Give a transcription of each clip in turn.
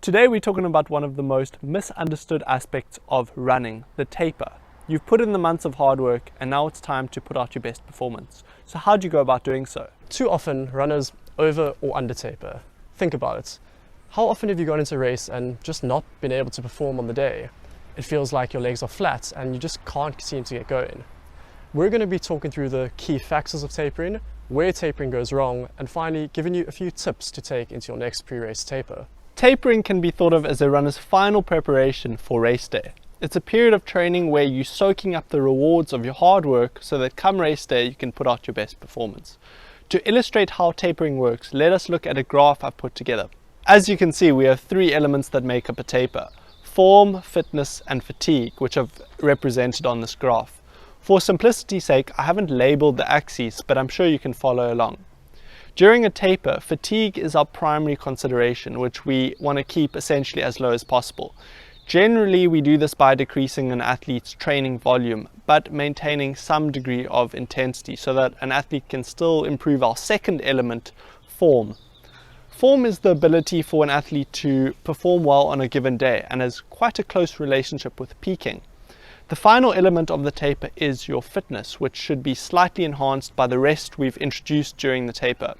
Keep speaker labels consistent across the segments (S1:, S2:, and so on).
S1: Today we're talking about one of the most misunderstood aspects of running, the taper. You've put in the months of hard work and now it's time to put out your best performance. So how do you go about doing so?
S2: Too often runners over or under taper. Think about it. How often have you gone into a race and just not been able to perform on the day? It feels like your legs are flat and you just can't seem to get going. We're going to be talking through the key factors of tapering, where tapering goes wrong, and finally giving you a few tips to take into your next pre-race taper.
S1: Tapering can be thought of as a runner's final preparation for race day. It's a period of training where you're soaking up the rewards of your hard work so that come race day you can put out your best performance. To illustrate how tapering works, let us look at a graph I've put together. As you can see, we have three elements that make up a taper: form, fitness and fatigue, which I've represented on this graph. For simplicity's sake, I haven't labeled the axes, but I'm sure you can follow along. During a taper, fatigue is our primary consideration, which we want to keep essentially as low as possible. Generally, we do this by decreasing an athlete's training volume, but maintaining some degree of intensity so that an athlete can still improve our second element, form. Form is the ability for an athlete to perform well on a given day and has quite a close relationship with peaking. The final element of the taper is your fitness, which should be slightly enhanced by the rest we've introduced during the taper.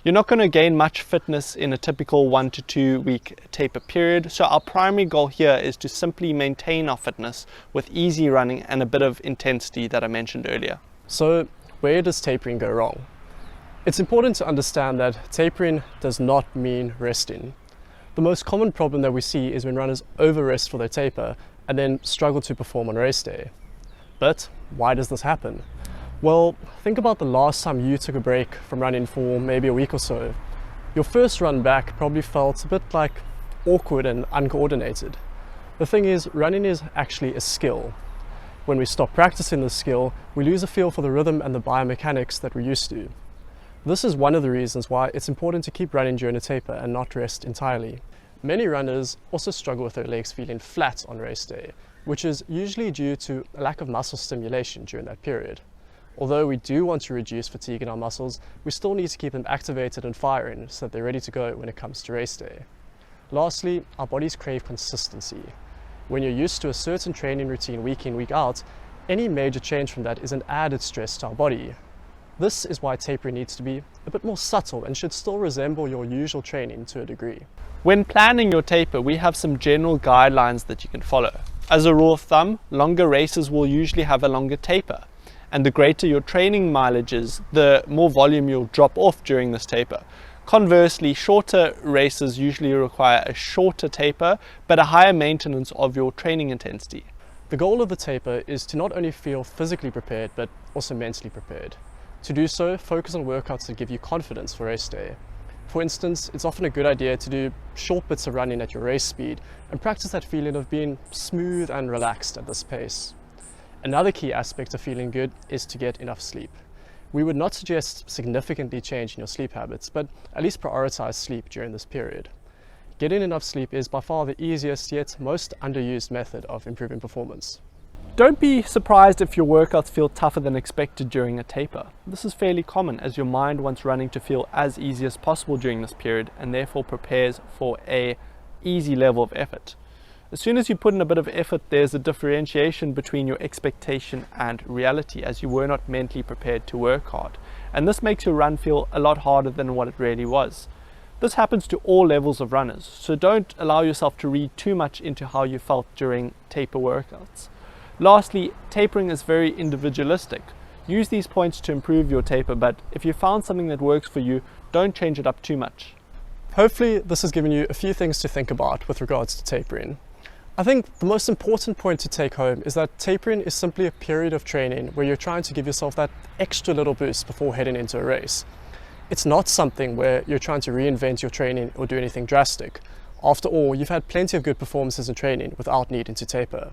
S1: You're not going to gain much fitness in a typical 1 to 2 week taper period, so our primary goal here is to simply maintain our fitness with easy running and a bit of intensity that I mentioned earlier.
S2: So where does tapering go wrong? It's important to understand that tapering does not mean resting. The most common problem that we see is when runners over-rest for their taper and then struggle to perform on race day. But why does this happen? Well, think about the last time you took a break from running for maybe a week or so. Your first run back probably felt a bit like awkward and uncoordinated. The thing is, running is actually a skill. When we stop practicing this skill, we lose a feel for the rhythm and the biomechanics that we're used to. This is one of the reasons why it's important to keep running during a taper and not rest entirely. Many runners also struggle with their legs feeling flat on race day, which is usually due to a lack of muscle stimulation during that period. Although we do want to reduce fatigue in our muscles, we still need to keep them activated and firing so that they're ready to go when it comes to race day. Lastly, our bodies crave consistency. When you're used to a certain training routine week in, week out, any major change from that is an added stress to our body. This is why tapering needs to be a bit more subtle and should still resemble your usual training to a degree.
S1: When planning your taper, we have some general guidelines that you can follow. As a rule of thumb, longer races will usually have a longer taper. And the greater your training mileage is, the more volume you'll drop off during this taper. Conversely, shorter races usually require a shorter taper, but a higher maintenance of your training intensity.
S2: The goal of the taper is to not only feel physically prepared, but also mentally prepared. To do so, focus on workouts that give you confidence for race day. For instance, it's often a good idea to do short bits of running at your race speed and practice that feeling of being smooth and relaxed at this pace. Another key aspect of feeling good is to get enough sleep. We would not suggest significantly changing your sleep habits, but at least prioritize sleep during this period. Getting enough sleep is by far the easiest yet most underused method of improving performance.
S1: Don't be surprised if your workouts feel tougher than expected during a taper. This is fairly common as your mind wants running to feel as easy as possible during this period and therefore prepares for an easy level of effort. As soon as you put in a bit of effort, there's a differentiation between your expectation and reality as you were not mentally prepared to work hard. And this makes your run feel a lot harder than what it really was. This happens to all levels of runners, so don't allow yourself to read too much into how you felt during taper workouts. Lastly, tapering is very individualistic. Use these points to improve your taper, but if you found something that works for you, don't change it up too much.
S2: Hopefully this has given you a few things to think about with regards to tapering. I think the most important point to take home is that tapering is simply a period of training where you're trying to give yourself that extra little boost before heading into a race. It's not something where you're trying to reinvent your training or do anything drastic. After all, you've had plenty of good performances in training without needing to taper.